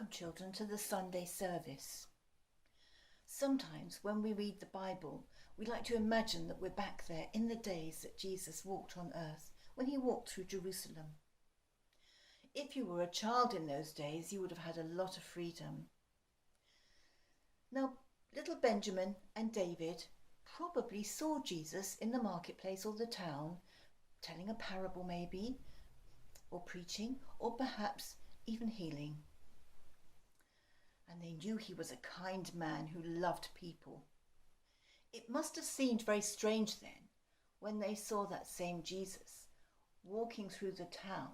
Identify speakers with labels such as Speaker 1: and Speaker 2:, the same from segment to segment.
Speaker 1: Welcome, children, to the Sunday service. Sometimes when we read the Bible, we like to imagine that we're back there in the days that Jesus walked on earth, when he walked through Jerusalem. If you were a child in those days, you would have had a lot of freedom. Now, little Benjamin and David probably saw Jesus in the marketplace or the town, telling a parable maybe, or preaching, or perhaps even healing. And they knew he was a kind man who loved people. It must have seemed very strange then when they saw that same Jesus walking through the town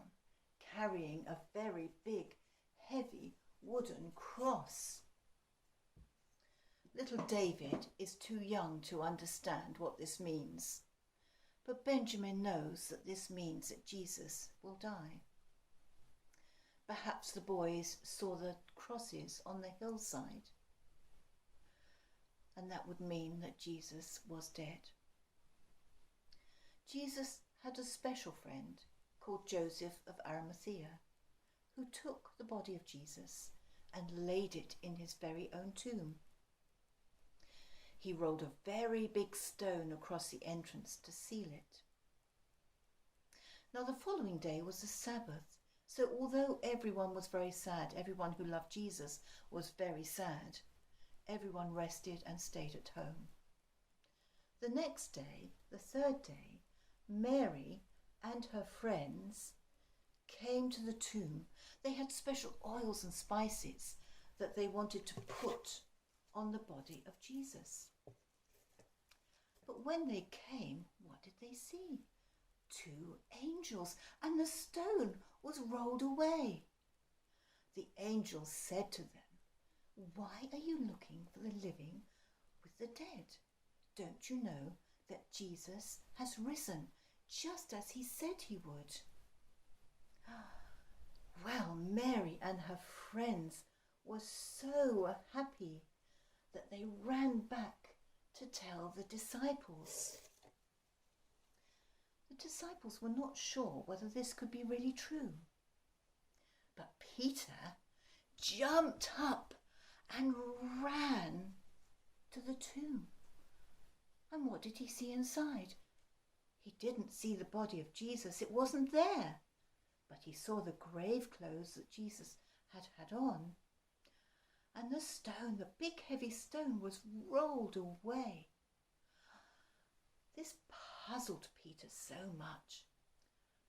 Speaker 1: carrying a very big, heavy wooden cross. Little David is too young to understand what this means, but Benjamin knows that this means that Jesus will die. Perhaps the boys saw the crosses on the hillside, and that would mean that Jesus was dead. Jesus had a special friend called Joseph of Arimathea, who took the body of Jesus and laid it in his very own tomb. He rolled a very big stone across the entrance to seal it. Now the following day was the Sabbath, so although everyone was very sad, everyone who loved Jesus was very sad, everyone rested and stayed at home. The next day, the third day, Mary and her friends came to the tomb. They had special oils and spices that they wanted to put on the body of Jesus. But when they came, what did they see? 2 angels, and the stone was rolled away. The angels said to them, "Why are you looking for the living with the dead? Don't you know that Jesus has risen, just as he said he would?" Well, Mary and her friends were so happy that they ran back to tell the disciples. The disciples were not sure whether this could be really true. But Peter jumped up and ran to the tomb. And what did he see inside? He didn't see the body of Jesus. It wasn't there. But he saw the grave clothes that Jesus had on. And the stone, the big heavy stone, was rolled away. This puzzled Peter so much.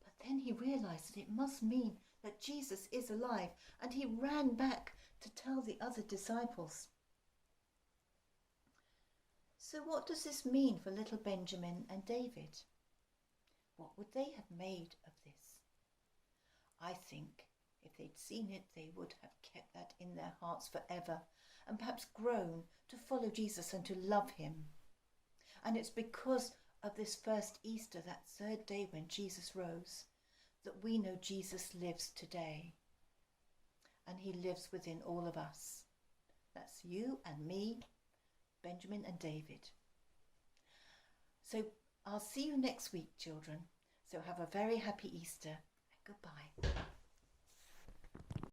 Speaker 1: But then he realized that it must mean that Jesus is alive, and he ran back to tell the other disciples. So what does this mean for little Benjamin and David? What would they have made of this? I think if they'd seen it, they would have kept that in their hearts forever and perhaps grown to follow Jesus and to love him. And it's because of this first Easter, that third day when Jesus rose, that we know Jesus lives today. And he lives within all of us. That's you and me, Benjamin and David. So I'll see you next week, children. So have a very happy Easter and goodbye.